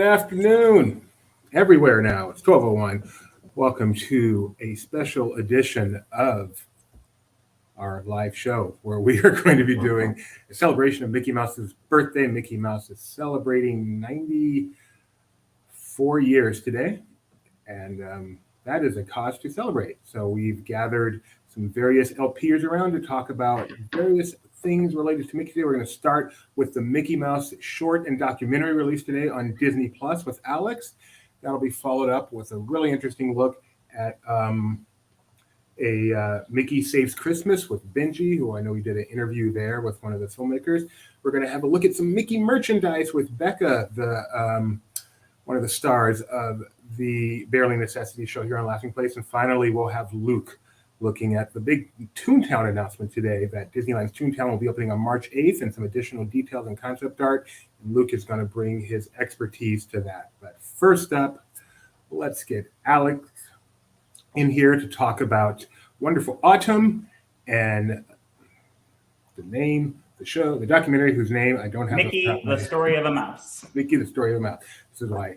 afternoon, everywhere now. It's 12:01. Welcome to a special edition of our live show where we are going to be doing a celebration of Mickey Mouse's birthday. Mickey Mouse is celebrating 94 years today, and that is a cause to celebrate. So we've gathered some various LPers around to talk about various things related to Mickey today. We're going to start with the Mickey Mouse short and documentary released today on Disney Plus with Alex. That'll be followed up with a really interesting look at Mickey Saves Christmas with Benji, who I know we did an interview there with one of the filmmakers. We're going to have a look at some Mickey merchandise with Becca, the one of the stars of the Barely Necessity show here on Laughing Place. And finally, we'll have Luke looking at the big Toontown announcement today that Disneyland's Toontown will be opening on March 8th and some additional details and concept art. And Luke is going to bring his expertise to that. But first up, let's get Alex in here to talk about Wonderful Autumn and the name, the show, the documentary whose name I don't have. Mickey, the Story of a Mouse. Mickey, the Story of a Mouse. This is why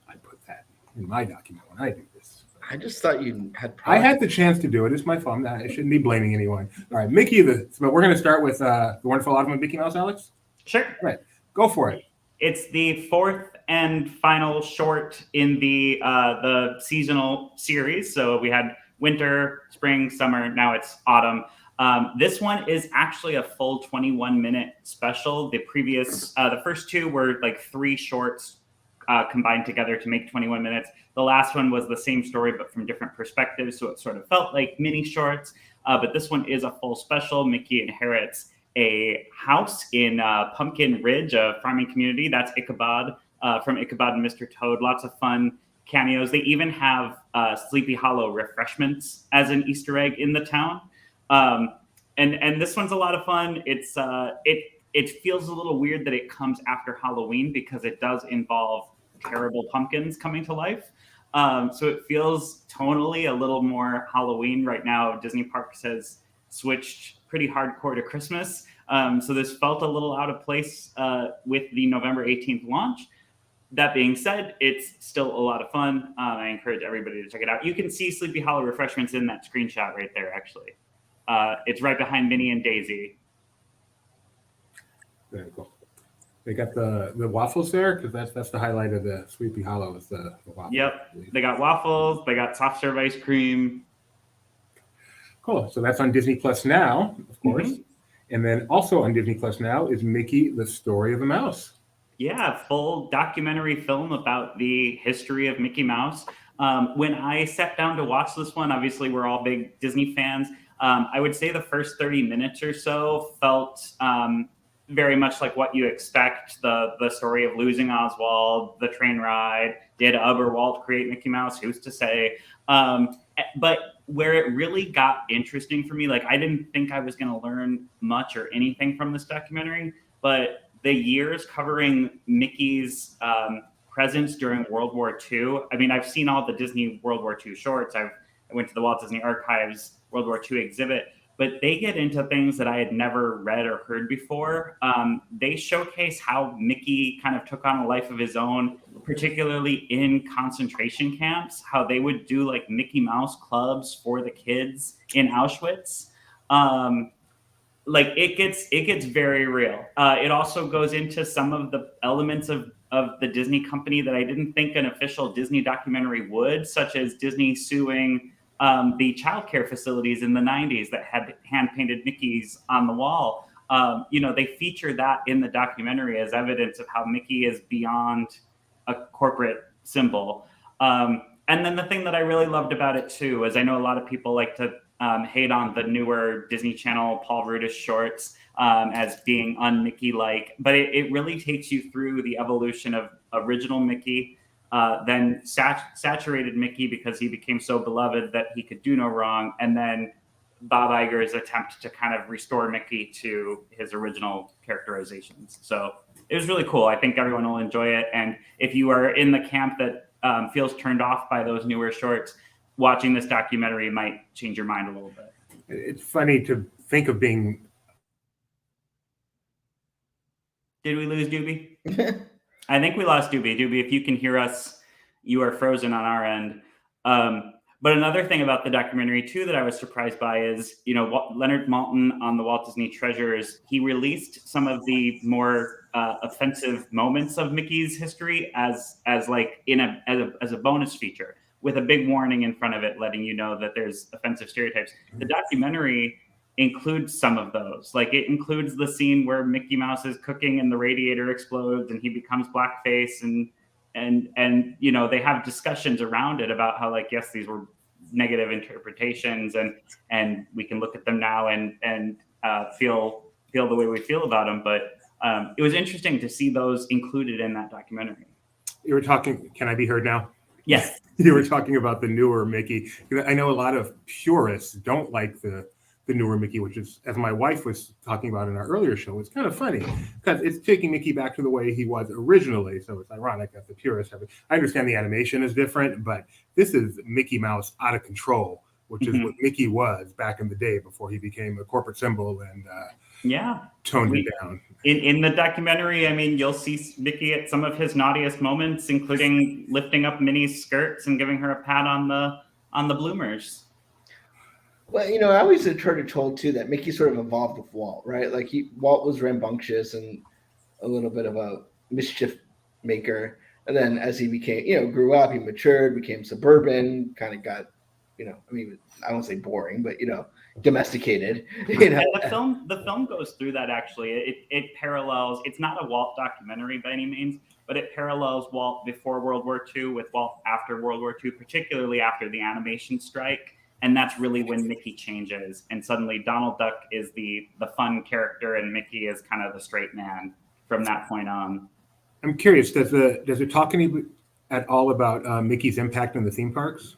I put that in my document when I do this. I just thought you had. I had the chance to do it. It's my fault. I shouldn't be blaming anyone. All right, Mickey. But we're going to start with the Wonderful Autumn of Mickey Mouse, Alex. Sure. All right, go for it. It's the fourth and final short in the seasonal series. So we had winter, spring, summer. Now it's autumn. This one is actually a full 21-minute special. The previous, the first two were like 3 shorts combined together to make 21 minutes. The last one was the same story, but from different perspectives. So it sort of felt like mini shorts. But this one is a full special. Mickey inherits a house in Pumpkin Ridge, a farming community. That's Ichabod from Ichabod and Mr. Toad. Lots of fun cameos. They even have Sleepy Hollow refreshments as an Easter egg in the town. And this one's a lot of fun. It feels a little weird that it comes after Halloween because it does involve terrible pumpkins coming to life. So it feels tonally a little more Halloween. Right now, Disney Parks has switched pretty hardcore to Christmas. So this felt a little out of place with the November 18th launch. That being said, it's still a lot of fun. I encourage everybody to check it out. You can see Sleepy Hollow refreshments in that screenshot right there, actually. It's right behind Minnie and Daisy. Very cool. They got the waffles there because that's the highlight of the Sleepy Hollow is the waffles. Yep, they got waffles. They got soft serve ice cream. Cool. So that's on Disney Plus now, of course. Mm-hmm. And then also on Disney Plus now is Mickey, the Story of a Mouse. Yeah, full documentary film about the history of Mickey Mouse. When I sat down to watch this one, obviously we're all big Disney fans. I would say the first 30 minutes or so felt very much like what you expect, the story of losing Oswald, the train ride. Did Walt create Mickey Mouse? Who's to say? But where it really got interesting for me, like I didn't think I was going to learn much or anything from this documentary, but the years covering Mickey's presence during World War II. I mean, I've seen all the Disney World War II shorts. I went to the Walt Disney Archives World War II exhibit, but they get into things that I had never read or heard before. They showcase how Mickey kind of took on a life of his own, particularly in concentration camps, how they would do like Mickey Mouse clubs for the kids in Auschwitz. Like it gets very real. It also goes into some of the elements of the Disney company that I didn't think an official Disney documentary would, such as Disney suing the childcare facilities in the 90s that had hand-painted Mickeys on the wall. They feature that in the documentary as evidence of how Mickey is beyond a corporate symbol. And then the thing that I really loved about it too is I know a lot of people like to hate on the newer Disney Channel Paul Rudish shorts as being un-Mickey-like, but it really takes you through the evolution of original Mickey, then saturated Mickey because he became so beloved that he could do no wrong, and then Bob Iger's attempt to kind of restore Mickey to his original characterizations. So it was really cool. I think everyone will enjoy it, and if you are in the camp that feels turned off by those newer shorts, watching this documentary might change your mind a little bit. It's funny to think of being... Did we lose Doobie? I think we lost Doobie. Doobie, if you can hear us, you are frozen on our end. But another thing about the documentary too that I was surprised by is, Leonard Maltin on the Walt Disney Treasures, he released some of the more offensive moments of Mickey's history as like as a bonus feature with a big warning in front of it, letting you know that there's offensive stereotypes. The documentary includes some of those. Like it includes the scene where Mickey Mouse is cooking and the radiator explodes and he becomes blackface and they have discussions around it about how, like, yes, these were negative interpretations and we can look at them now and feel the way we feel about them. But it was interesting to see those included in that documentary. You were talking, can I be heard now? Yes. You were talking about the newer Mickey. I know a lot of purists don't like the newer Mickey, which is, as my wife was talking about in our earlier show, it's kind of funny because it's taking Mickey back to the way he was originally. So it's ironic that the purists have it. I understand the animation is different, but this is Mickey Mouse out of control, which is what Mickey was back in the day before he became a corporate symbol and toned it down. In the documentary, I mean, you'll see Mickey at some of his naughtiest moments, including lifting up Minnie's skirts and giving her a pat on the bloomers. Well, I always had heard it told too that Mickey sort of evolved with Walt, right? Like Walt was rambunctious and a little bit of a mischief maker, and then as he became, grew up, he matured, became suburban, kind of got, I won't say boring, but domesticated. And the film goes through that actually. It parallels. It's not a Walt documentary by any means, but it parallels Walt before World War II with Walt after World War II, particularly after the animation strike. And that's really when Mickey changes. And suddenly Donald Duck is the fun character and Mickey is kind of the straight man from that point on. I'm curious, does it talk at all about Mickey's impact in the theme parks?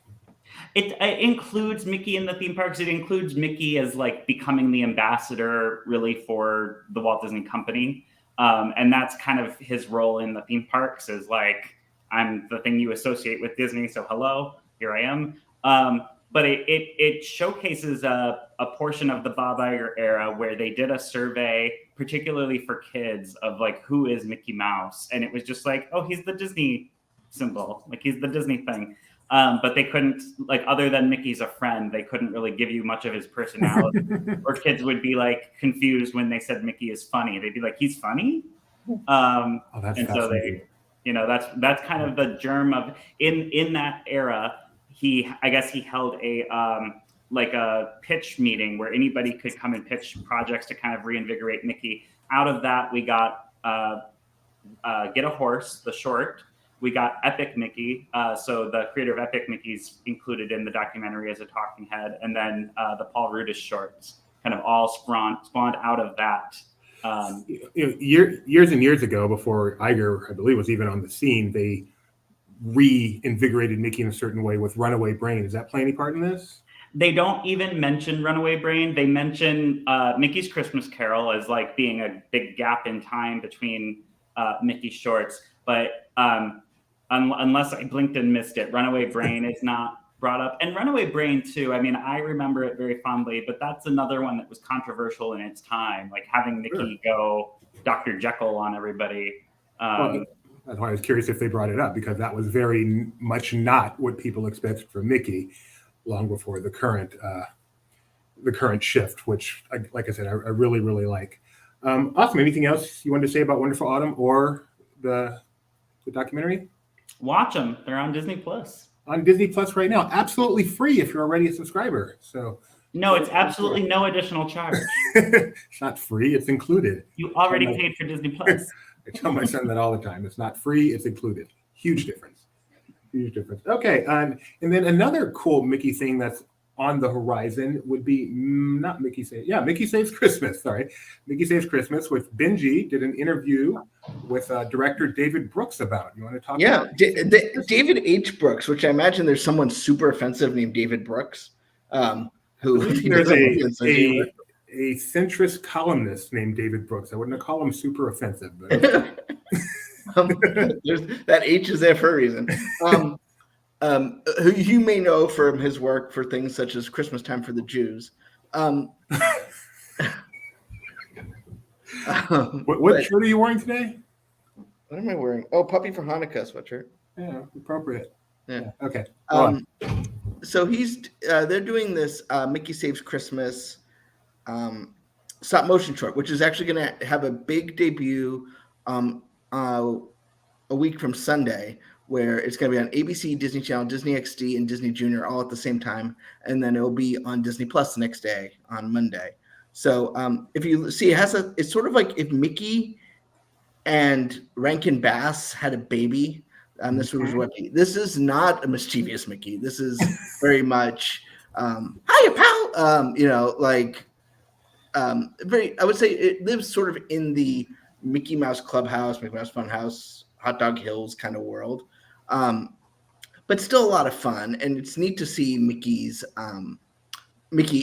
It includes Mickey in the theme parks. It includes Mickey as like becoming the ambassador really for the Walt Disney Company. And that's kind of his role in the theme parks is like, I'm the thing you associate with Disney. So hello, here I am. But it showcases a portion of the Bob Iger era where they did a survey, particularly for kids, of like, who is Mickey Mouse? And it was just like, oh, he's the Disney symbol. Like, he's the Disney thing. But they couldn't, like, other than Mickey's a friend, they couldn't really give you much of his personality. Or kids would be like confused when they said Mickey is funny. They'd be like, he's funny? That's and so they, that's kind of the germ of, in that era, I guess he held a pitch meeting where anybody could come and pitch projects to kind of reinvigorate Mickey. Out of that, we got Get a Horse, the short. We got Epic Mickey. So the creator of Epic Mickey's included in the documentary as a talking head. And then the Paul Rudish shorts kind of all spawned out of that. Years and years ago, before Iger, I believe, was even on the scene, they reinvigorated Mickey in a certain way with Runaway Brain. Does that play any part in this? They don't even mention Runaway Brain. They mention Mickey's Christmas Carol as like being a big gap in time between Mickey shorts. But unless I blinked and missed it, Runaway Brain is not brought up. And Runaway Brain too, I mean, I remember it very fondly, but that's another one that was controversial in its time, like having Mickey go Dr. Jekyll on everybody. That's why I was curious if they brought it up, because that was very much not what people expected from Mickey long before the current shift, which, like I said, I really, really like. Awesome. Anything else you wanted to say about Wonderful Autumn or the documentary? Watch them. They're on Disney Plus. On Disney Plus right now. Absolutely free if you're already a subscriber. So no, it's absolutely no additional charge. It's not free. It's included. You already paid for Disney Plus. I tell my son that all the time. It's not free. It's included. Huge difference. Huge difference. Okay. And then another cool Mickey thing that's on the horizon would be Mickey Saves Christmas. Sorry. Mickey Saves Christmas with Benji did an interview with director David Brooks about. You want to talk about David H. Brooks, which I imagine there's someone super offensive named David Brooks. There's a centrist columnist named David Brooks. I wouldn't call him super offensive, but that H is there for a reason. Who you may know from his work for things such as Christmas Time for the Jews. What shirt are you wearing today? What am I wearing? Oh, Puppy for Hanukkah sweatshirt. Yeah, appropriate. Yeah. Okay. Go on. So they're doing this Mickey Saves Christmas stop motion short, which is actually going to have a big debut a week from Sunday, where it's going to be on ABC, Disney Channel, Disney XD, and Disney Junior all at the same time, and then it'll be on Disney Plus the next day on Monday. So if you see, it's sort of like if Mickey and Rankin Bass had a baby. This was what this is not a mischievous Mickey. This is very much hiya pal. Very. I would say it lives sort of in the Mickey Mouse Clubhouse, Mickey Mouse Funhouse, Hot Dog Hills kind of world, but still a lot of fun. And it's neat to see Mickey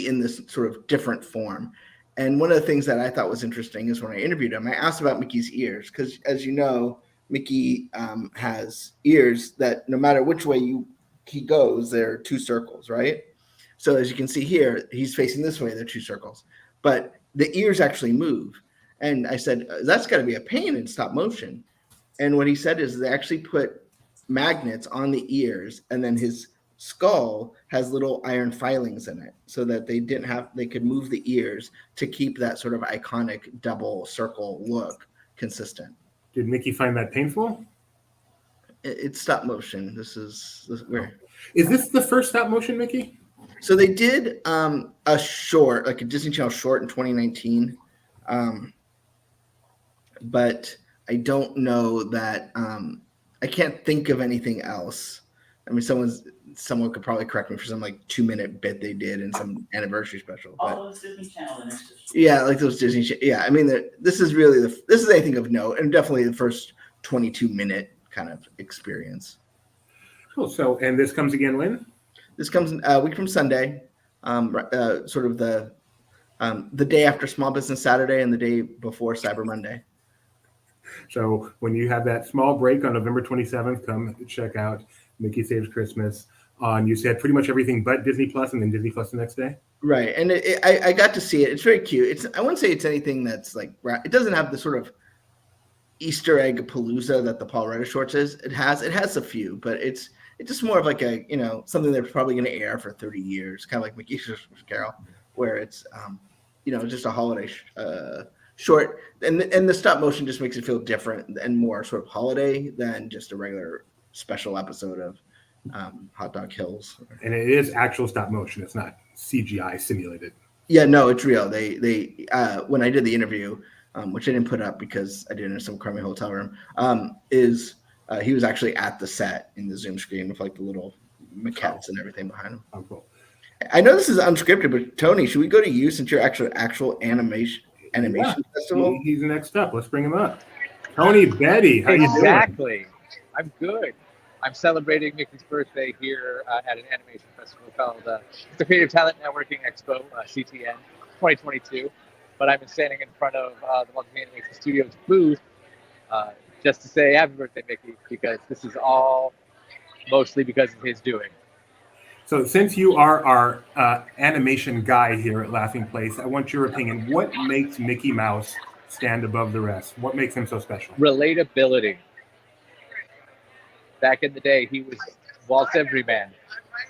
in this sort of different form. And one of the things that I thought was interesting is when I interviewed him, I asked about Mickey's ears because, as you know, Mickey has ears that no matter which way he goes, there are two circles, right? So as you can see here, he's facing this way, there are two circles, but the ears actually move. And I said, that's got to be a pain in stop motion. And what he said is they actually put magnets on the ears, and then his skull has little iron filings in it so that they could move the ears to keep that sort of iconic double circle look consistent. Did Mickey find that painful? It's stop motion. Is this the first stop motion Mickey? So they did a short, like a Disney Channel short in 2019. But I don't know that I can't think of anything else. I mean, someone could probably correct me for some like 2-minute bit they did in some anniversary special. All those Disney Channel. Yeah, like those Disney. Yeah, I mean, this is really this is anything of note, and definitely the first 22-minute kind of experience. Cool. So, and this comes again when? This comes a week from Sunday, sort of the day after Small Business Saturday and the day before Cyber Monday. So when you have that small break on November 27th, come check out Mickey Saves Christmas on, you said, pretty much everything but Disney Plus, and then Disney Plus the next day? Right. And I got to see it. It's very cute. I wouldn't say it's anything that's like, it doesn't have the sort of Easter egg palooza that the Paul Reddish shorts is. It has a few, but it's just more of like a, something they're probably going to air for 30 years, kind of like Mickey's Christmas Carol, where it's, just a holiday short, and the stop motion just makes it feel different and more sort of holiday than just a regular special episode of Hot Dog Hills. And it is actual stop motion. It's not CGI simulated. Yeah, no, it's real. They when I did the interview, which I didn't put up because I did it in some crummy hotel room, he was actually at the set in the Zoom screen with like the little maquettes and everything behind him. Oh, cool. I know this is unscripted, but Tony, should we go to you since you're actual animation festival? He's next up. Let's bring him up. Tony Betty, how you doing? Exactly. I'm good. I'm celebrating Mickey's birthday here at an animation festival called the Creative Talent Networking Expo, CTN 2022. But I've been standing in front of the Multi Animation Studios booth just to say happy birthday, Mickey, because this is all mostly because of his doing. So since you are our animation guy here at Laughing Place, I want your opinion. What makes Mickey Mouse stand above the rest? What makes him so special? Relatability. Back in the day, he was Walt's everyman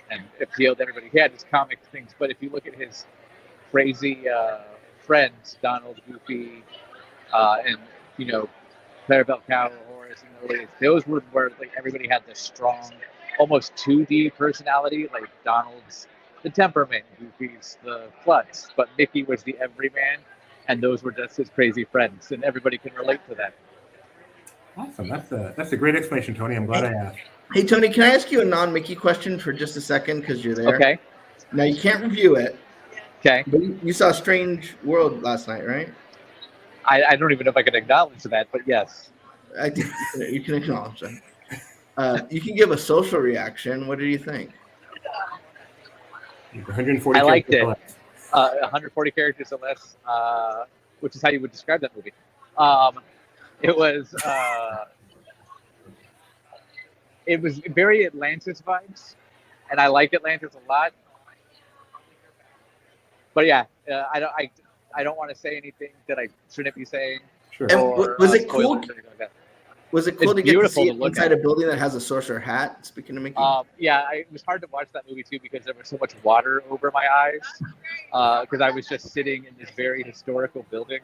and appealed to everybody. He had his comic things, but if you look at his crazy friends, Donald, Goofy, and Clarabelle Cow, Horace, and those were where like everybody had this strong, almost 2D personality. Like Donald's the temperament, Goofy's the klutz, but Mickey was the everyman, and those were just his crazy friends, and everybody can relate to that. Awesome. That's a great explanation, Tony. I'm glad I asked. Hey, Tony, can I ask you a non-Mickey question for just a second because you're there? Okay. Now, you can't review it. Okay. But you saw Strange World last night, right? I don't even know if I can acknowledge that, but yes. I think you can acknowledge that. You can give a social reaction. What did you think? 140. I liked it. 140 characters or less, which is how you would describe that movie. It was very Atlantis vibes, and I like Atlantis a lot. But yeah, I don't want to say anything that I shouldn't be saying. Sure. And was it cool? Like that. Was it cool It's to get to beautiful see to it look inside at. a building that has a sorcerer hat? Speaking of Mickey. Yeah, it was hard to watch that movie too because there was so much water over my eyes because I was just sitting in this very historical building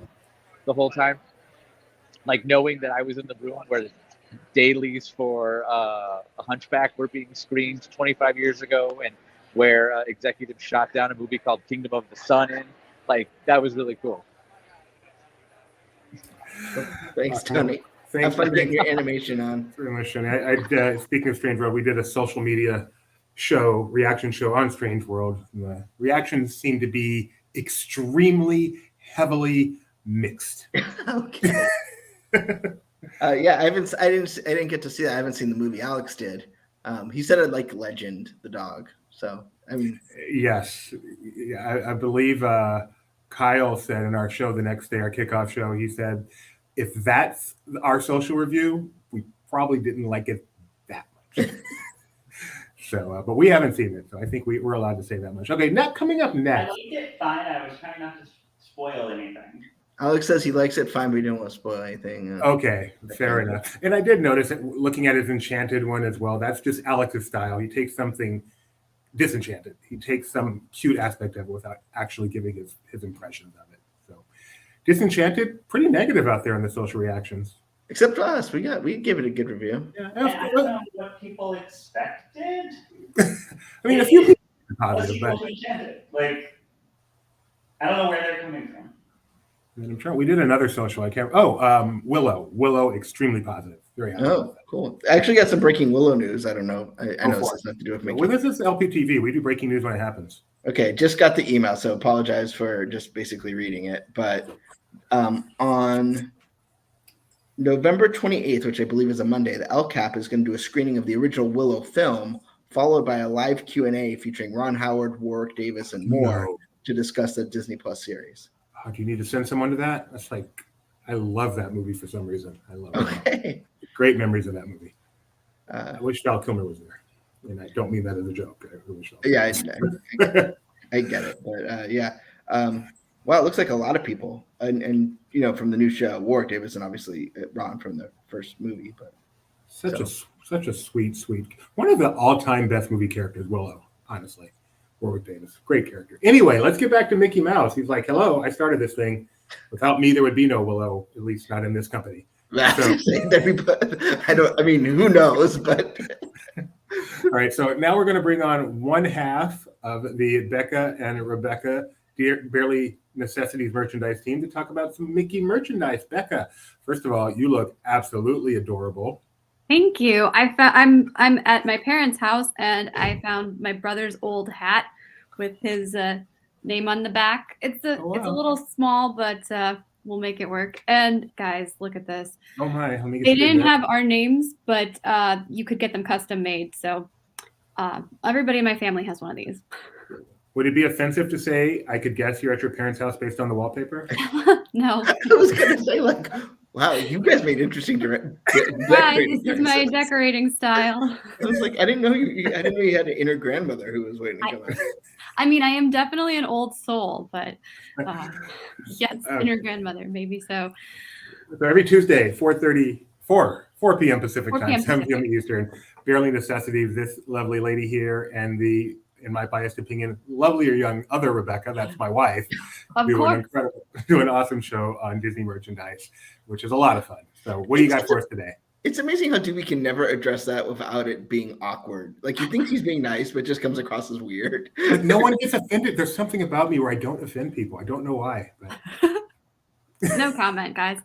the whole time, like knowing that I was in the room where dailies for A Hunchback were being screened 25 years ago, and where executives shot down a movie called Kingdom of the Sun in. Like, that was really cool. Thanks, Tony. Thanks Have fun for getting your animation on. very much, Tony. Speaking of Strange World, we did a social media reaction show on Strange World. The reactions seem to be extremely heavily mixed. Okay. Yeah, I didn't get to see that. I haven't seen the movie. Alex did. He said it like Legend, the dog. So I mean, Yes, I believe Kyle said in our show the next day, our kickoff show, he said, if that's our social review, we probably didn't like it that much. So, but we haven't seen it, so I think we're allowed to say that much. Okay, coming up I next. liked it fine. I was trying not to spoil anything. Alex says he likes it fine, but he didn't want to spoil anything. Okay, fair enough. And I did notice that looking at his Enchanted one as well, that's just Alex's style. He takes something disenchanted. He takes some cute aspect of it without actually giving his impressions of it. So Disenchanted, pretty negative out there in the social reactions. Except for us, we gave it a good review. Yeah, I don't know what people expected. I mean, a few people are positive, but like, I don't know where they're coming from. I'm trying. We did another social. I can't. Oh, Willow. Willow, extremely positive. Very happy. Oh, cool. I actually got some breaking Willow news. I don't know. I know this has nothing to do with me. Well, this is LPTV. We do breaking news when it happens. Okay, just got the email, so apologize for just basically reading it. But on November 28th, which I believe is a Monday, the LCAP is going to do a screening of the original Willow film, followed by a live Q&A featuring Ron Howard, Warwick Davis, and more to discuss the Disney Plus series. Oh, do you need to send someone to that? That's like, I love that movie for some reason. I love it. Okay. Great memories of that movie. I wish Val Kilmer was there. And I don't mean that as a joke. Yeah, I get it. But yeah. Well, it looks like a lot of people. And you know, from the new show, Warwick Davis and obviously Ron from the first movie. But such a sweet. One of the all-time best movie characters, Willow, honestly. Warwick Davis. Great character. Anyway, let's get back to Mickey Mouse. He's like, hello, I started this thing. Without me, there would be no Willow, at least not in this company. I mean, who knows? But all right, so now we're going to bring on one half of the Becca and Rebecca Barely Necessities merchandise team to talk about some Mickey merchandise. Becca, first of all, you look absolutely adorable. Thank you. I'm at my parents' house and I found my brother's old hat with his name on the back. It's a little small, but we'll make it work. And guys, look at this. Oh my! They didn't have our names, but you could get them custom made. So everybody in my family has one of these. Would it be offensive to say I could guess you're at your parents' house based on the wallpaper? No. I was gonna say, like, wow, you guys made interesting This is my decorating style. I was like, I didn't know you had an inner grandmother who was waiting to come out. I mean, I am definitely an old soul, but yes, inner grandmother, maybe so. So every Tuesday, 4 p.m. Pacific time, 7 p.m. Eastern, Barely Necessities, this lovely lady here, and the, in my biased opinion, lovelier young other Rebecca, that's my wife, do an awesome show on Disney merchandise, which is a lot of fun. So what do you got for us today? It's amazing how Dewey can never address that without it being awkward. Like, you think he's being nice, but just comes across as weird. But no one gets offended. There's something about me where I don't offend people. I don't know why. But... No comment, guys.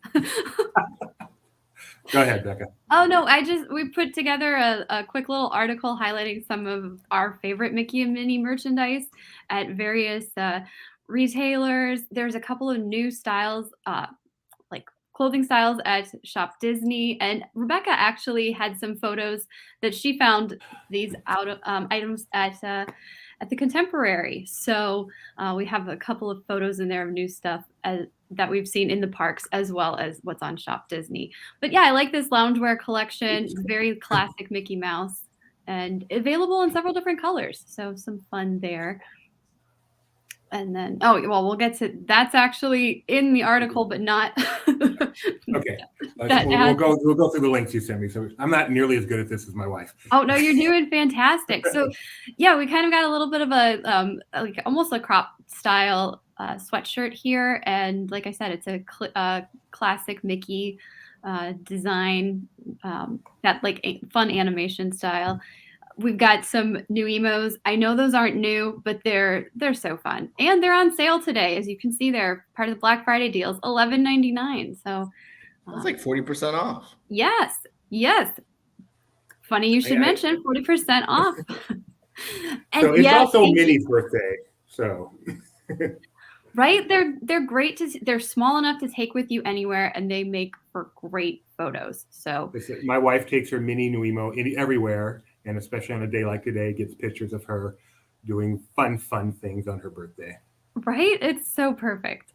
Go ahead, Becca. Oh, no, we put together a quick little article highlighting some of our favorite Mickey and Minnie merchandise at various retailers. There's a couple of new styles, like clothing styles at Shop Disney. And Rebecca actually had some photos that she found these items at the Contemporary. So we have a couple of photos in there of new stuff that we've seen in the parks, as well as what's on Shop Disney. But yeah, I like this loungewear collection. It's very classic Mickey Mouse and available in several different colors. So some fun there. And then, oh, well, we'll get to that's actually in the article, but not. Okay. That We'll adds- go through the links you sent me. So I'm not nearly as good at this as my wife. Oh no, you're doing fantastic. So yeah, we kind of got a little bit of a like almost a crop style sweatshirt here, and like I said, it's a classic Mickey design, that like fun animation style. We've got some new emos. I know those aren't new, but they're so fun, and they're on sale today. As you can see, they're part of the Black Friday deals, $11.99. So That's like 40% off. yes. Funny you should mention 40% off. And so it's yeah, also Minnie's birthday. So right, they're great they're small enough to take with you anywhere, and they make for great photos. So my wife takes her Minnie Nuimo everywhere, and especially on a day like today, gets pictures of her doing fun things on her birthday. Right, it's so perfect.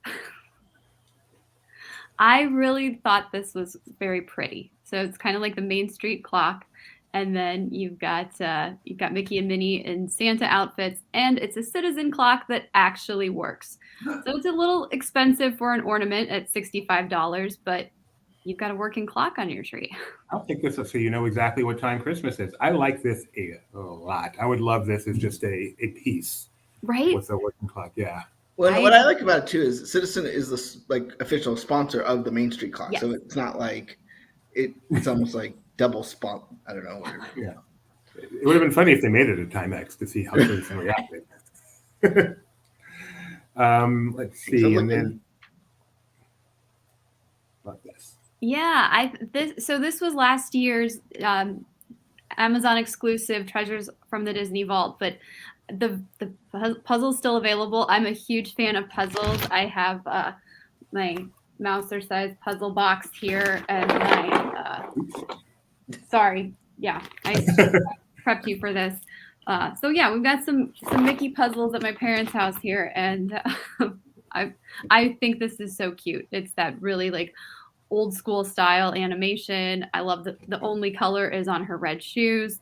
I really thought this was very pretty. So it's kind of like the Main Street clock, and then you've got Mickey and Minnie in Santa outfits, and it's a citizen clock that actually works. So it's a little expensive for an ornament at $65, but you've got a working clock on your tree. I'll take this so you know exactly what time Christmas is. I like this a lot. I would love this as just a piece, right? With a working clock, yeah. Well, what I like about it too is Citizen is the like official sponsor of the Main Street clock, yes. so it's not like it's almost like double spot. I don't know. Yeah, it would have been funny if they made it a Timex to see how Citizen reacted. Let's see, and then like this. Yeah, this was last year's Amazon exclusive Treasures from the Disney Vault, but the puzzle's still available. I'm a huge fan of puzzles. I have my Mouser-sized puzzle box here, and my sorry, yeah, I prepped you for this. So yeah, we've got some Mickey puzzles at my parents' house here, and I think this is so cute. It's that really like old school style animation. I love that the only color is on her red shoes,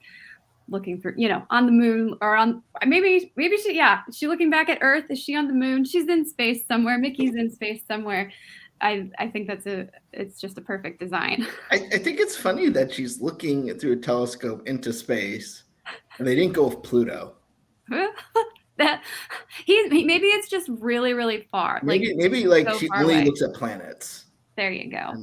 looking through, on the moon, or on maybe she looking back at Earth. Is she on the moon? She's in space somewhere. Mickey's in space somewhere. I think it's just a perfect design. I think it's funny that she's looking through a telescope into space, and they didn't go with Pluto. That maybe it's just really, really far. Maybe like so she far only away. looks at planets. There you go.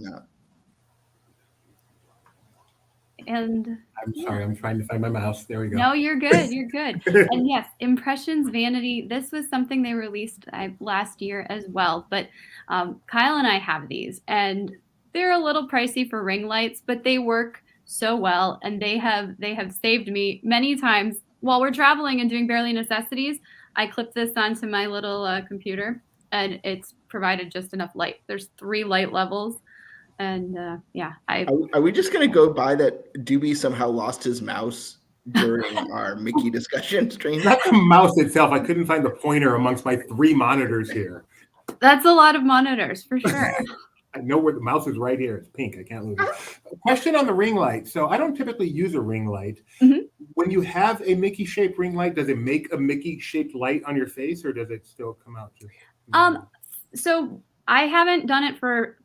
And I'm sorry, I'm trying to find my mouse. There we go. No, you're good. You're good. And yes, Impressions Vanity. This was something they released last year as well. But Kyle and I have these, and they're a little pricey for ring lights, but they work so well, and they have saved me many times while we're traveling and doing barely necessities. I clip this onto my little computer, and it's provided just enough light. There's 3 light levels. And yeah, Are we just gonna go by that Doobie somehow lost his mouse during our Mickey discussion stream? Not the mouse itself. I couldn't find the pointer amongst my 3 monitors here. That's a lot of monitors for sure. I know where the mouse is right here. It's pink. I can't lose it. Question on the ring light. So I don't typically use a ring light. Mm-hmm. When you have a Mickey shaped ring light, does it make a Mickey shaped light on your face, or does it still come out? So I haven't done it for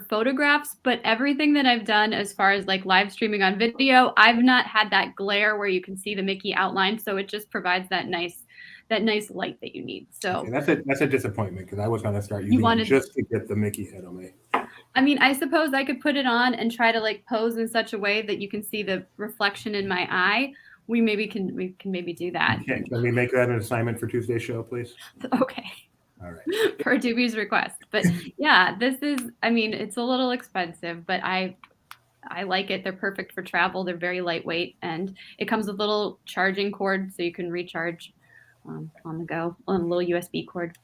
photographs, but everything that I've done as far as like live streaming on video, I've not had that glare where you can see the Mickey outline. So it just provides that nice light that you need. So okay, that's a disappointment, because I was going to start using it just to get the Mickey head on me. I mean, I suppose I could put it on and try to like pose in such a way that you can see the reflection in my eye. We can maybe do that. Okay, can we make that an assignment for Tuesday's show, please? Okay. All right. Per Doobie's request. But yeah, it's a little expensive, but I like it. They're perfect for travel. They're very lightweight, and it comes with a little charging cord so you can recharge on the go on a little USB cord.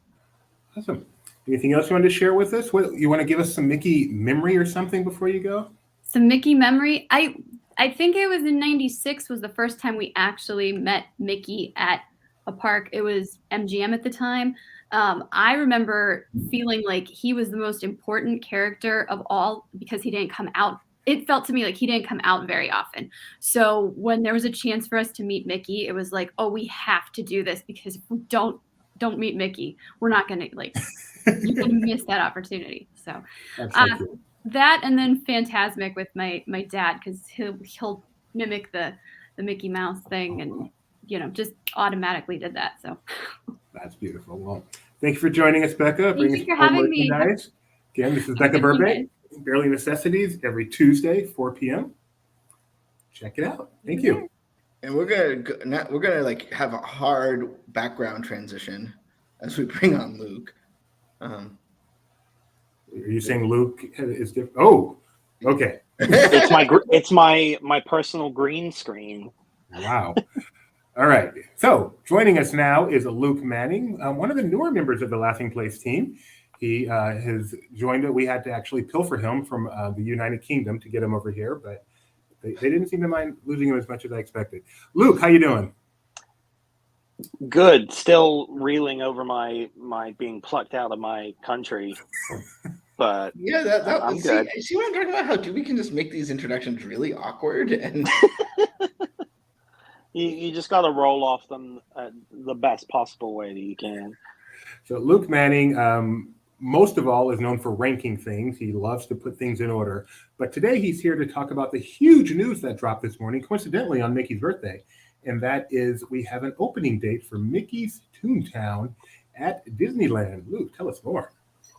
Awesome. Anything else you want to share with us? What, you want to give us some Mickey memory or something before you go? Some Mickey memory. I think it was in '96 was the first time we actually met Mickey at a park. It was MGM at the time. I remember feeling like he was the most important character of all because he didn't come out. It felt to me like he didn't come out very often. So when there was a chance for us to meet Mickey, it was like, oh, we have to do this, because if we don't don't meet Mickey. We're not gonna like you're gonna miss that opportunity. So That's so cool. that, and then Phantasmic with my dad, because he'll mimic the Mickey Mouse thing, and just automatically did that. So That's beautiful. Well, thank you for joining us, Becca. Thank you for having me. Merchandise. Again, this is Becca Burbank, Barely Necessities, every Tuesday, 4 p.m. Check it out. Thank you. And we're gonna like have a hard background transition as we bring on Luke. Are you saying Luke is different? Oh, okay. It's my personal green screen. Wow. All right. So joining us now is Luke Manning, one of the newer members of the Laughing Place team. He has joined it. We had to actually pilfer him from the United Kingdom to get him over here, but they didn't seem to mind losing him as much as I expected. Luke, how you doing? Good. Still reeling over my being plucked out of my country, but yeah, I'm good. See what I'm talking about? How we can just make these introductions really awkward and. You just got to roll off them the best possible way that you can. So Luke Manning, most of all, is known for ranking things. He loves to put things in order. But today he's here to talk about the huge news that dropped this morning, coincidentally on Mickey's birthday. And that is we have an opening date for Mickey's Toontown at Disneyland. Luke, tell us more.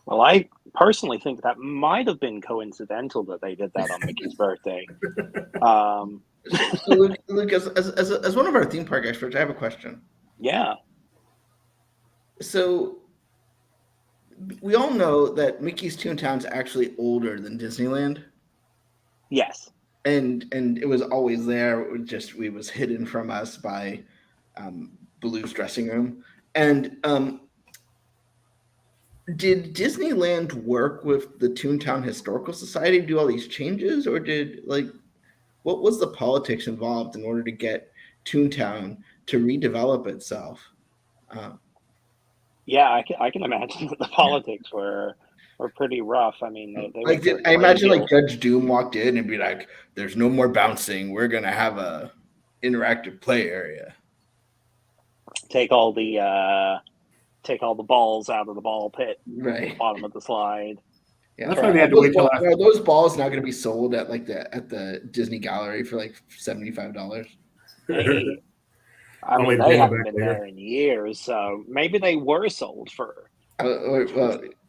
Well, I personally think that might have been coincidental that they did that on Mickey's birthday. So Luke, as one of our theme park experts, I have a question. Yeah. So we all know that Mickey's Toontown is actually older than Disneyland. Yes. And it was always there. It was hidden from us by Baloo's dressing room. And did Disneyland work with the Toontown Historical Society to do all these changes, or what was the politics involved in order to get Toontown to redevelop itself? Yeah, I can imagine that the politics were pretty rough. I mean, I imagine like Judge Doom walked in and be like, "There's no more bouncing. We're gonna have a interactive play area. Take all the balls out of the ball pit, Right, at the bottom of the slide." Yeah, that's why they had to wait till after. Are those balls now going to be sold at the Disney Gallery for like $75? Hey. I mean, they haven't been there in years, so maybe they were sold for.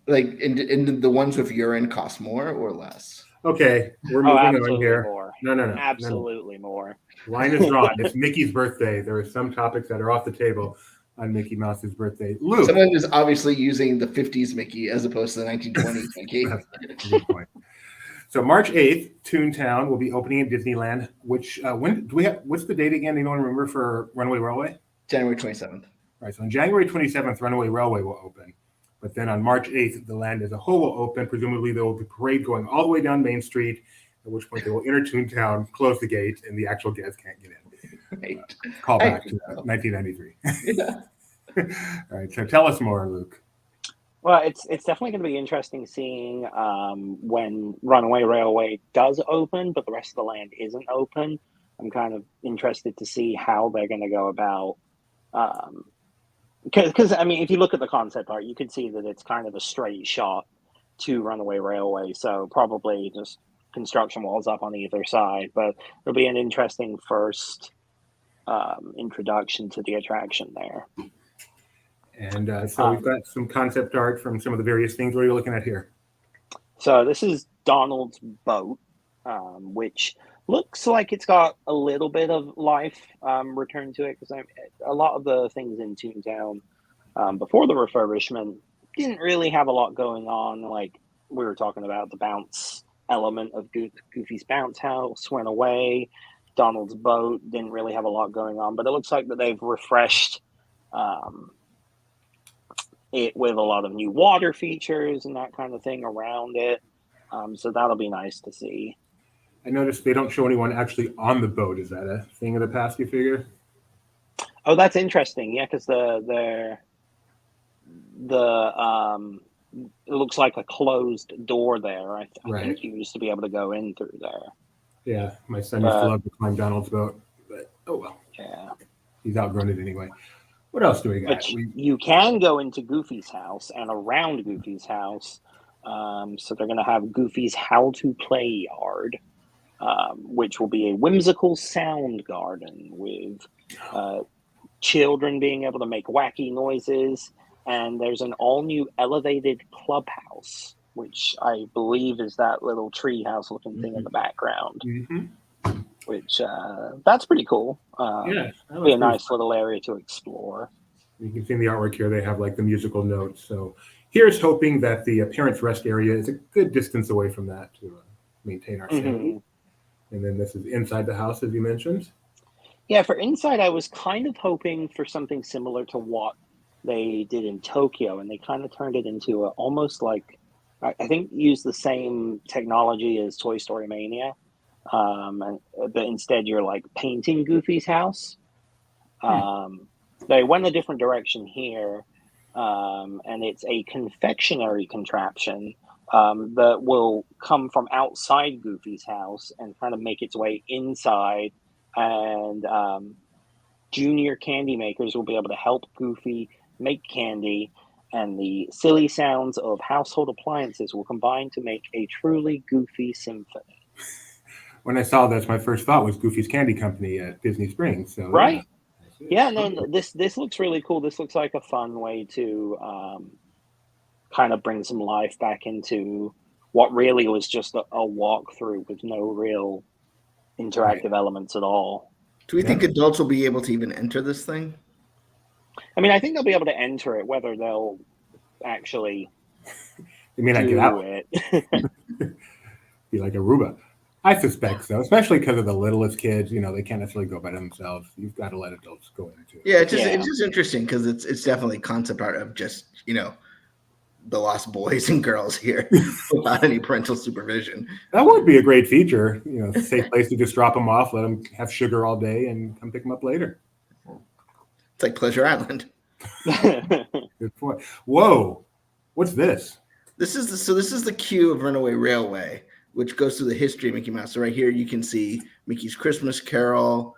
Like, in the ones with urine cost more or less? Okay, we're moving on here. More. No. Absolutely more. Line is drawn. It's Mickey's birthday. There are some topics that are off the table on Mickey Mouse's birthday. Luke. Someone is obviously using the 50s Mickey as opposed to the 1920s Mickey. That's a good point. So March 8th, Toontown will be opening at Disneyland. Which when do we have? What's the date again? Anyone remember for Runaway Railway? January 27th. All right. So on January 27th, Runaway Railway will open. But then on March 8th, the land as a whole will open. Presumably, there will be a parade going all the way down Main Street, at which point they will enter Toontown, close the gate, and the actual guests can't get in. Right. Call back to 1993. Yeah. All right. So tell us more, Luke. Well, it's definitely going to be interesting seeing when Runaway Railway does open, but the rest of the land isn't open. I'm kind of interested to see how they're going to go about. Because I mean, if you look at the concept art, you can see that it's kind of a straight shot to Runaway Railway. So probably just construction walls up on either side. But it'll be an interesting first introduction to the attraction there. And so we've got some concept art from some of the various things. What are you looking at here? So this is Donald's boat, which looks like it's got a little bit of life returned to it, because a lot of the things in Toontown before the refurbishment didn't really have a lot going on. Like we were talking about, the bounce element of Goofy's bounce house went away. Donald's boat didn't really have a lot going on, but it looks like that they've refreshed it with a lot of new water features and that kind of thing around it. So that'll be nice to see. I noticed they don't show anyone actually on the boat. Is that a thing of the past, you figure? Oh, that's interesting. Yeah, because it looks like a closed door there. I think you used to be able to go in through there. Yeah, my son used to love to climb Donald's boat, but oh well. Yeah, he's outgrown it anyway. What else do we got? Which you can go into Goofy's house and around Goofy's house. So they're going to have Goofy's How to Play Yard, which will be a whimsical sound garden with children being able to make wacky noises. And there's an all-new elevated clubhouse, which I believe is that little treehouse looking thing in the background. Which that's pretty cool. Yeah, be a nice little area to explore. You can see in the artwork here, they have like the musical notes. So here's hoping that the parents' rest area is a good distance away from that to maintain our safety. And then this is inside the house, as you mentioned. Yeah, for inside, I was kind of hoping for something similar to what they did in Tokyo, and they kind of turned it into almost like, I think, used the same technology as Toy Story Mania. But instead you're like painting Goofy's house. They went a different direction here, and it's a confectionery contraption that will come from outside Goofy's house and kind of make its way inside, and junior candy makers will be able to help Goofy make candy, and the silly sounds of household appliances will combine to make a truly Goofy symphony. When I saw this, my first thought was Goofy's Candy Company at Disney Springs. So right. Yeah, and then this looks really cool. This looks like a fun way to kind of bring some life back into what really was just a walkthrough with no real interactive elements at all. Do we think adults will be able to even enter this thing? I mean, I think they'll be able to enter it. Whether they'll actually you may not get out it. Be like Aruba. I suspect so, especially because of the littlest kids. You know, they can't necessarily go by themselves. You've got to let adults go into it. Yeah, it's just interesting because it's definitely concept art of just, you know, the lost boys and girls here without any parental supervision. That would be a great feature. You know, safe place to just drop them off, let them have sugar all day, and come pick them up later. It's like Pleasure Island. Good point. Whoa, what's this? This is the queue of Runaway Railway, which goes through the history of Mickey Mouse. So right here you can see Mickey's Christmas Carol,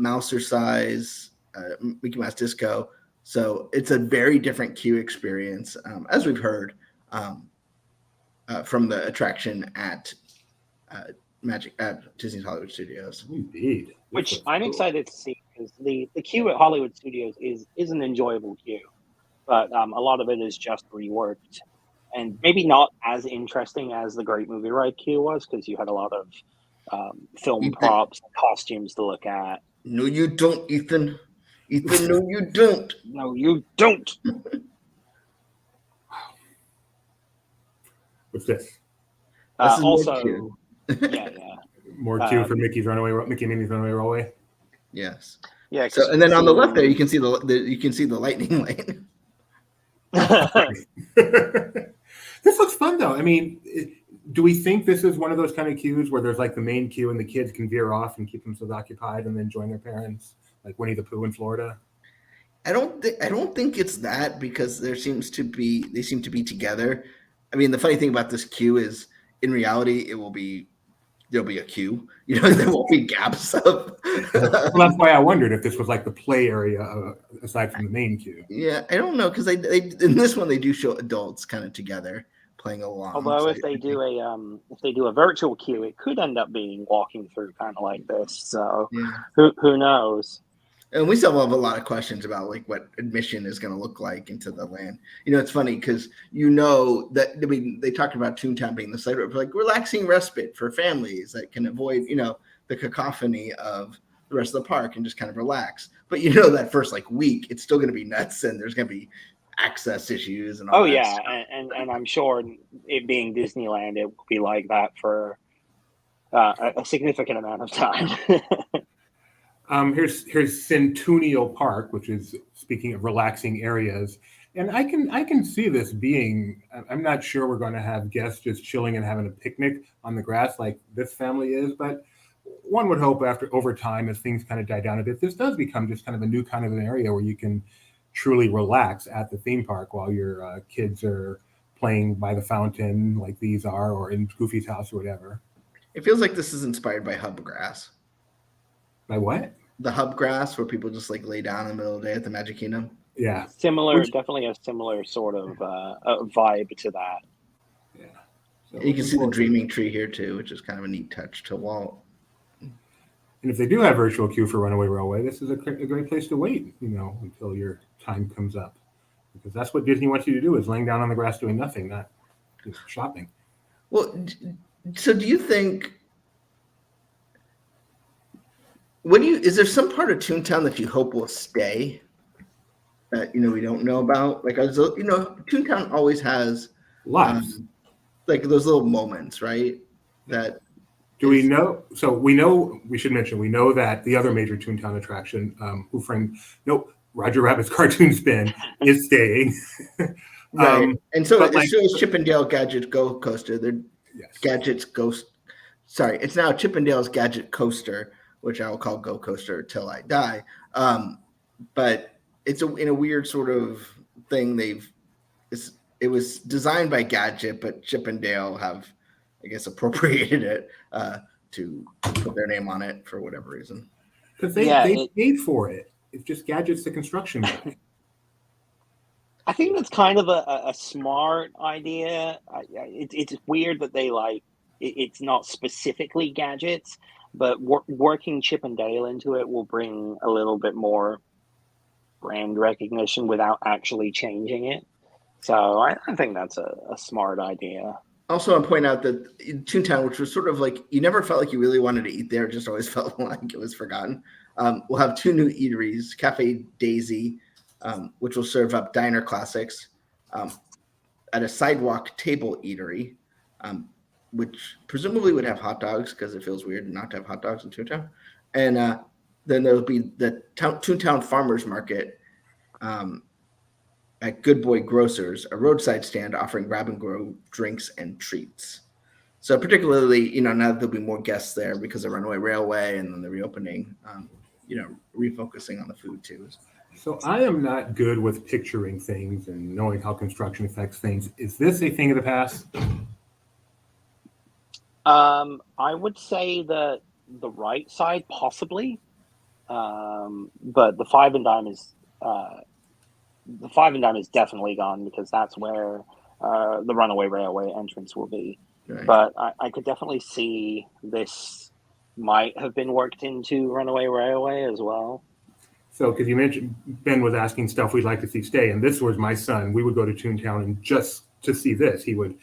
Mousercise, Mickey Mouse Disco. So it's a very different queue experience, as we've heard from the attraction at Disney's Hollywood Studios. Indeed. Which I'm excited to see, because the queue at Hollywood Studios is an enjoyable queue, but a lot of it is just reworked. And maybe not as interesting as the Great Movie Ride queue was, because you had a lot of film props and costumes to look at. No, you don't, Ethan. Ethan, no, you don't. No, you don't. What's this? Also, yeah. More queue for Mickey Minnie's Runaway Railway. Yes. Yeah. So, and then on the left there, you can see the lightning lane. This looks fun, though. I mean, do we think this is one of those kind of queues where there's like the main queue and the kids can veer off and keep themselves occupied and then join their parents, like Winnie the Pooh in Florida? I don't think it's that, because they seem to be together. I mean, the funny thing about this queue is, in reality, there'll be a queue. You know, there won't be gaps of. Well, that's why I wondered if this was like the play area aside from the main queue. Yeah, I don't know, because they in this one they do show adults kind of together playing along. Although if they do a virtual queue, it could end up being walking through kind of like this. So who knows? And we still have a lot of questions about like what admission is going to look like into the land. You know, it's funny because they talked about Toontown being the site of like relaxing respite for families that can avoid, you know, the cacophony of the rest of the park and just kind of relax. But you know, that first like week, it's still going to be nuts, and there's going to be access issues and all. Oh stuff. And I'm sure it being Disneyland, it will be like that for a significant amount of time. Here's Centennial Park, which is, speaking of relaxing areas, and I can see this being. I'm not sure we're going to have guests just chilling and having a picnic on the grass like this family is, but one would hope over time, as things kind of die down a bit, this does become just kind of a new kind of an area where you can truly relax at the theme park while your kids are playing by the fountain like these are, or in Goofy's house or whatever. It feels like this is inspired by Hubgrass. By what? the hub grass where people just like lay down in the middle of the day at the Magic Kingdom. Yeah. Similar, Which- definitely a similar sort of vibe to that. Yeah. So You can see the dreaming tree here too, which is kind of a neat touch to Walt. And if they do have virtual queue for Runaway Railway, this is a great place to wait, until your time comes up, because that's what Disney wants you to do, is laying down on the grass doing nothing, not just shopping. Well, so do you think? Is there some part of Toontown that you hope will stay that we don't know about? Like, Toontown always has Lives. like those little moments, right? That Do we know? So we know. We should mention. We know that the other major Toontown attraction, Roger Rabbit's Cartoon Spin, is staying. right, and so but it shows Chippendale Gadget Go Coaster. Yes. Gadgets Ghost. Sorry, it's now Chippendale's Gadget Coaster, which I will call Go Coaster till I die. But it's in a weird sort of thing. It was designed by Gadget, but Chippendale have, I guess, appropriated it to put their name on it for whatever reason. Because they paid for it. It's just Gadget's the construction guy. I think that's kind of a smart idea. It's weird that they it's not specifically Gadgets, but working Chip and Dale into it will bring a little bit more brand recognition without actually changing it. So I think that's a smart idea. Also, I'll point out that Toontown, which was sort of like you never felt like you really wanted to eat there, it just always felt like it was forgotten. We'll have 2 new eateries, Cafe Daisy, which will serve up diner classics, at a sidewalk table eatery, which presumably would have hot dogs because it feels weird not to have hot dogs in Toontown. And then there'll be the Toontown Farmers Market at Good Boy Grocers, a roadside stand offering grab-and-go drinks and treats. So particularly, now that there'll be more guests there because of Runaway Railway and then the reopening, refocusing on the food too. So I am not good with picturing things and knowing how construction affects things. Is this a thing of the past? I would say that the right side possibly, but the Five and Dime is definitely gone because that's where the Runaway Railway entrance will be. Right. But I could definitely see this might have been worked into Runaway Railway as well. So, because you mentioned Ben was asking stuff we'd like to see stay, and this was my son. We would go to Toontown, and just to see this, he would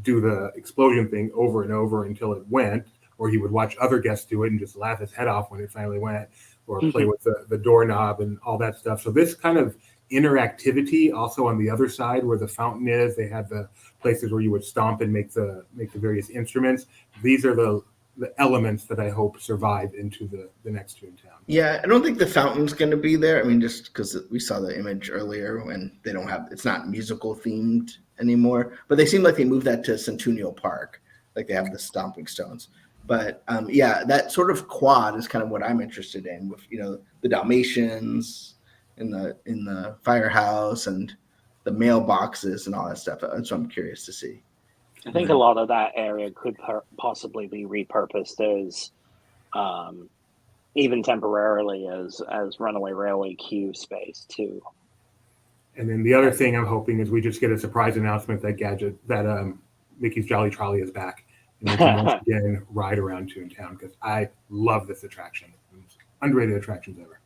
do the explosion thing over and over until it went, or he would watch other guests do it and just laugh his head off when it finally went, or play with the doorknob and all that stuff. So this kind of interactivity also on the other side where the fountain is, they had the places where you would stomp and make the various instruments. These are the elements that I hope survive into the next Toontown. Yeah, I don't think the fountain's going to be there. I mean, just because we saw the image earlier when they don't have, it's not musical themed anymore, but they seem like they moved that to Centennial Park, like they have the stomping stones. But yeah, that sort of quad is kind of what I'm interested in with, the Dalmatians in the firehouse and the mailboxes and all that stuff. That's what I'm curious to see. I think a lot of that area could possibly be repurposed as, even temporarily, as Runaway Railway queue space too. And then the other thing I'm hoping is we just get a surprise announcement that Mickey's Jolly Trolley is back, and we can once again ride around Toontown because I love this attraction. It's underrated attractions ever.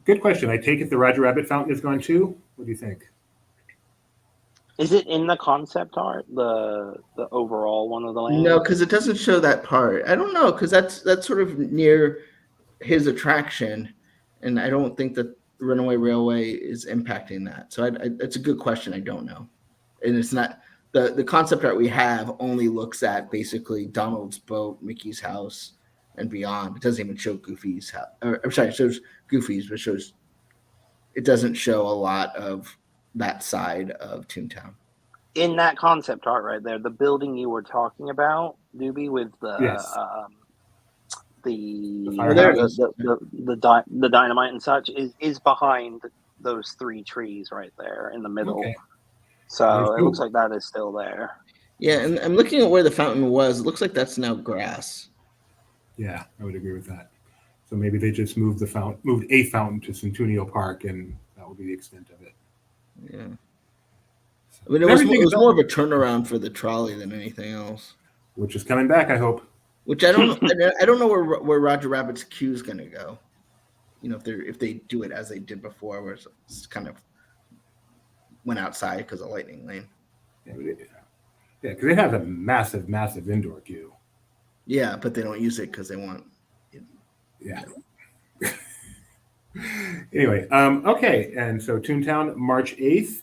Good question. I take it the Roger Rabbit fountain is gone too. What do you think? Is it in the concept art, the overall one of the lands? No, because it doesn't show that part. I don't know, because that's sort of near his attraction, and I don't think that Runaway Railway is impacting that. So it's a good question. I don't know, and it's not the concept art we have only looks at basically Donald's boat, Mickey's house, and beyond. It doesn't even show Goofy's house. It shows Goofy's, but it doesn't show a lot of that side of Toontown. In that concept art right there, the building you were talking about, Doobie, with the Yes. the dynamite and such is behind those 3 trees right there in the middle. Okay. So it looks like that is still there. Yeah, and I'm looking at where the fountain was. It looks like that's now grass. Yeah, I would agree with that. So maybe they just moved a fountain to Centennial Park, and that will be the extent of it. Yeah. I mean, it was more of a turnaround for the trolley than anything else. Which is coming back, I hope. Which I don't know. I don't know where Roger Rabbit's queue is going to go. You know, if they do it as they did before, where it's kind of went outside because of Lightning Lane. Yeah, because they have a massive, massive indoor queue. Yeah, but they don't use it because they want. Yeah. Anyway, okay, and so Toontown, March 8th.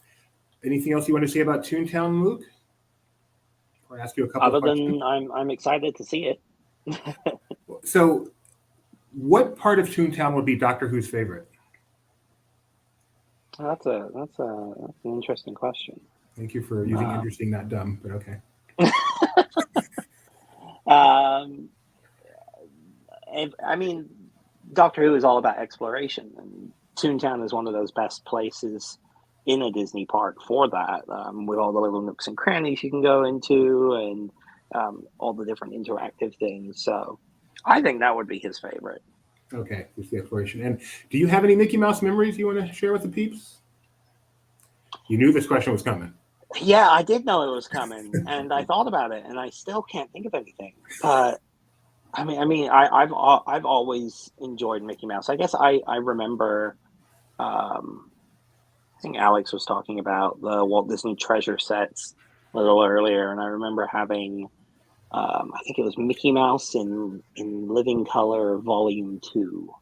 Anything else you want to say about Toontown, Luke? Or ask you a couple Other of questions? than I'm excited to see it. So, what part of Toontown would be Doctor Who's favorite? That's an interesting question. Thank you for using interesting, not dumb, but okay. I mean, Doctor Who is all about exploration, and Toontown is one of those best places in a Disney park for that, with all the little nooks and crannies you can go into, and all the different interactive things. So I think that would be his favorite. Okay, just the exploration. And do you have any Mickey Mouse memories you want to share with the peeps? You knew this question was coming. Yeah, I did know it was coming, and I thought about it, and I still can't think of anything. But I've always enjoyed Mickey Mouse. I guess I remember. I think Alex was talking about the Walt Disney Treasure sets a little earlier, and I remember having, I think it was Mickey Mouse in Living Color Volume 2,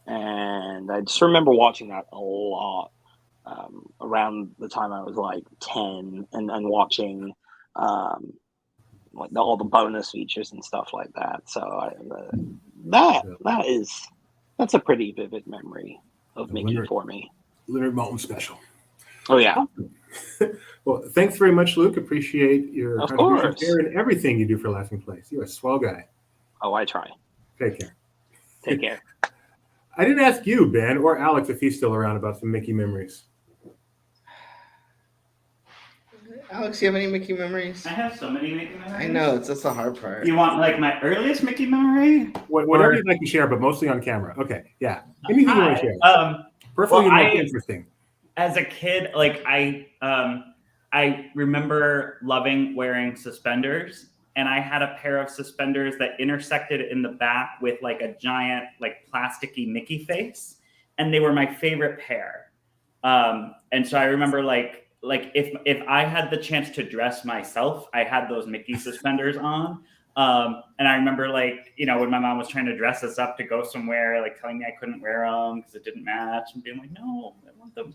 and I just remember watching that a lot around the time I was like 10, and watching like all the bonus features and stuff like that. So that's a pretty vivid memory of Mickey for me. Leonard Maltin special. Oh yeah. Well, thanks very much, Luke. Appreciate your Of contribution course. here and everything you do for Laughing Place. You're a swell guy. Oh, I try. Take care. Take care. I didn't ask you, Ben, or Alex, if he's still around, about some Mickey memories. Alex, you have any Mickey memories? I have so many Mickey memories. I know, that's the hard part. You want like my earliest Mickey memory? Whatever you'd like to share, but mostly on camera. Okay, yeah. Anything you want to share. Perfectly interesting. As a kid, like I remember loving wearing suspenders, and I had a pair of suspenders that intersected in the back with like a giant, like plasticky Mickey face, and they were my favorite pair. And so I remember like if I had the chance to dress myself, I had those Mickey suspenders on. And I remember like, you know, when my mom was trying to dress us up to go somewhere, like telling me I couldn't wear them because it didn't match, and being like, no, I want them.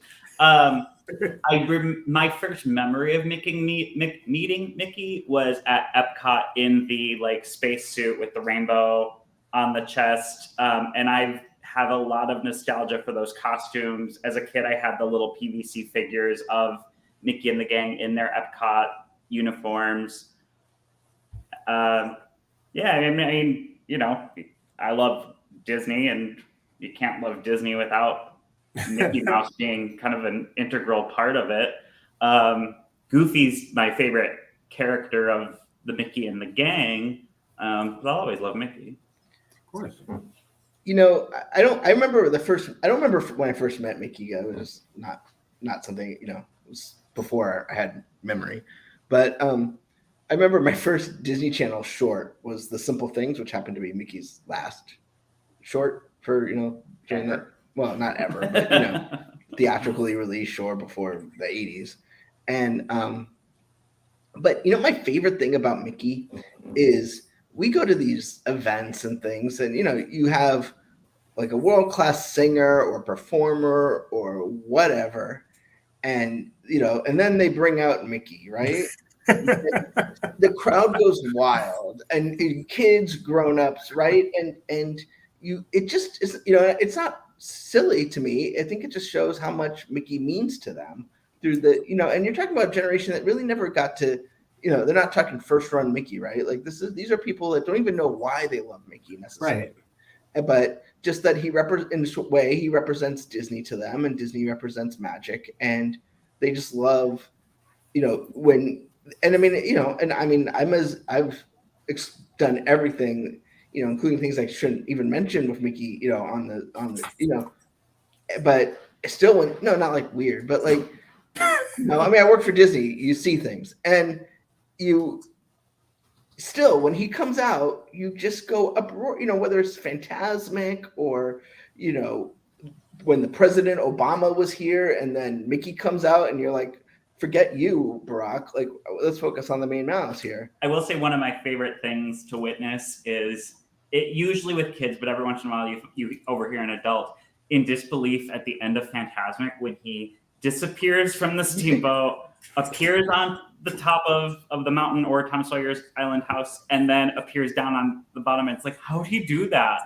My first memory of meeting Mickey was at Epcot in the like spacesuit with the rainbow on the chest. And I have a lot of nostalgia for those costumes. As a kid, I had the little PVC figures of Mickey and the gang in their Epcot uniforms. Yeah, I mean, you know, I love Disney, and you can't love Disney without Mickey Mouse being kind of an integral part of it. Goofy's my favorite character of the Mickey and the gang. I'll always love Mickey. Of course. You know, I don't remember when I first met Mickey. It was not something, you know, it was before I had memory. But I remember my first Disney Channel short was The Simple Things, which happened to be Mickey's last short for, you know, during that. Well, not ever, but, you know, theatrically released short before the 80s. And, but, you know, my favorite thing about Mickey is we go to these events and things, and, you know, you have like a world-class singer or performer or whatever. And, you know, and then they bring out Mickey, right? The crowd goes wild, and kids, grown-ups, right? And it just is, you know, it's not silly to me. I think it just shows how much Mickey means to them through the, you know, and you're talking about a generation that really never got to, you know, they're not talking first run Mickey, right? Like these are people that don't even know why they love Mickey necessarily. Right. But just that in this way, he represents Disney to them, and Disney represents magic, and they just love, you know, I've done everything, including things I shouldn't even mention with Mickey, on the, but still, not like weird, but like, I mean, I work for Disney. You see things, and you still, when he comes out, you just go uproar. Whether it's Phantasmic or when the President Obama was here, and then Mickey comes out, and you're like, forget you, Barack. Like, let's focus on the main mouse here. I will say one of my favorite things to witness is it usually with kids, but every once in a while you overhear an adult in disbelief at the end of Phantasmic when he disappears from the steamboat, appears on the top of the mountain or Tom Sawyer's Island house, and then appears down on the bottom. And it's like, how did he do that?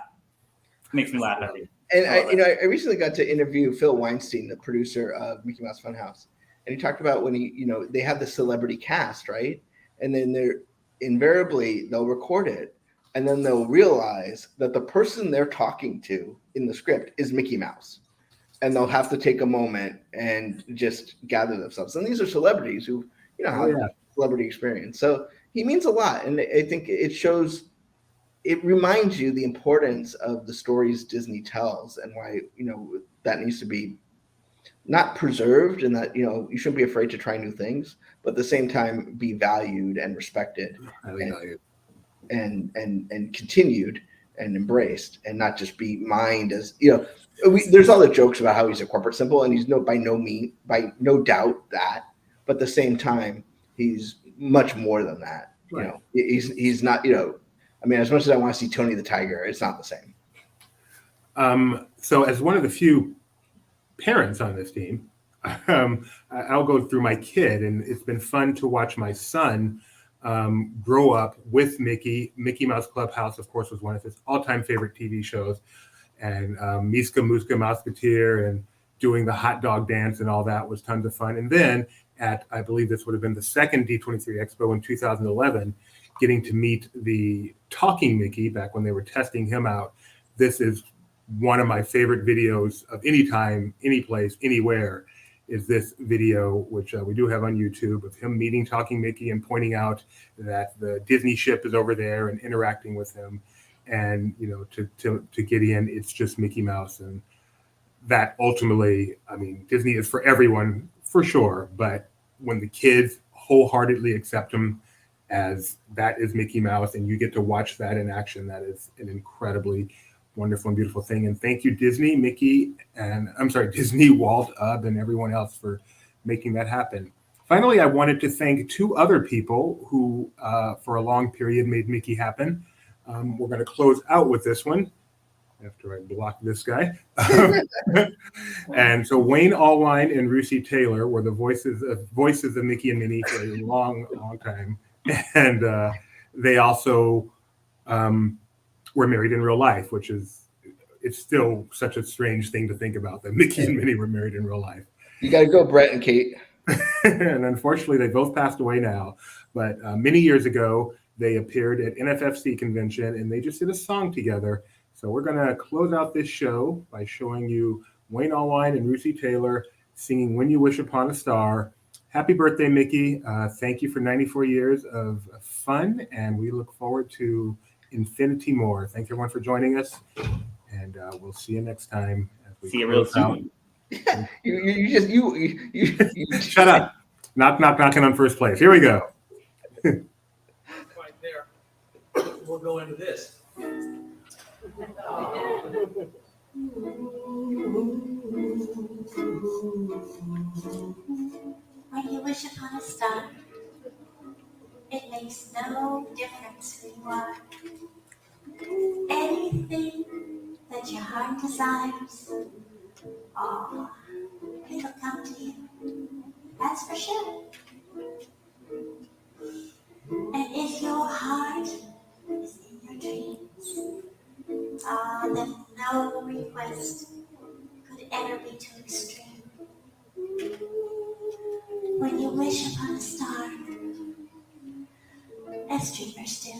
It makes me laugh every. And I recently got to interview Phil Weinstein, the producer of Mickey Mouse Funhouse, and he talked about when they have the celebrity cast, right? And then they'll record it, and then they'll realize that the person they're talking to in the script is Mickey Mouse, and they'll have to take a moment and just gather themselves. And these are celebrities who have celebrity experience, so he means a lot, and I think it shows. It reminds you the importance of the stories Disney tells and why, that needs to be not preserved, and that, you shouldn't be afraid to try new things, but at the same time be valued and respected and continued and embraced, and not just be mined as, there's all the jokes about how he's a corporate symbol, and he's by no doubt that, but at the same time, he's much more than that. Right. He's not, I mean, as much as I want to see Tony the Tiger, it's not the same. So as one of the few parents on this team, I'll go through my kid, and it's been fun to watch my son grow up with Mickey. Mickey Mouse Clubhouse, of course, was one of his all-time favorite TV shows. And Miska Muska Mouseketeer and doing the hot dog dance and all that was tons of fun. And then I believe this would have been the second D23 Expo in 2011, getting to meet the talking Mickey back when they were testing him out. This is one of my favorite videos of any time, any place, anywhere, is this video, which we do have on YouTube, of him meeting talking Mickey and pointing out that the Disney ship is over there and interacting with him. And, to Gideon, it's just Mickey Mouse. And that ultimately, I mean, Disney is for everyone, for sure. But when the kids wholeheartedly accept him as that is Mickey Mouse, and you get to watch that in action, that is an incredibly wonderful and beautiful thing. And thank you, Disney, Disney, Walt, Ub, and everyone else for making that happen. Finally, I wanted to thank two other people who, for a long period, made Mickey happen. We're going to close out with this one after I block this guy. And so Wayne Allwine and Russi Taylor were the voices of Mickey and Minnie for a long, long time. And they also were married in real life, which it's still such a strange thing to think about, that Mickey and Minnie were married in real life. You got to go, Brett and Kate. And unfortunately, they both passed away now. But many years ago, they appeared at NFFC convention, and they just did a song together. So we're going to close out this show by showing you Wayne Allwine and Russi Taylor singing When You Wish Upon a Star. Happy birthday, Mickey. Thank you for 94 years of fun, and we look forward to infinity more. Thank you, everyone, for joining us, and we'll see you next time. See you real soon. You Shut up. Knocking on first place. Here we go. Right there. We'll go into this. When you wish upon a star, it makes no difference who you are. Anything that your heart desires, oh, it'll come to you. That's for sure. And if your heart is in your dreams, then no request could ever be too extreme. When you wish upon a star, as dreamers do,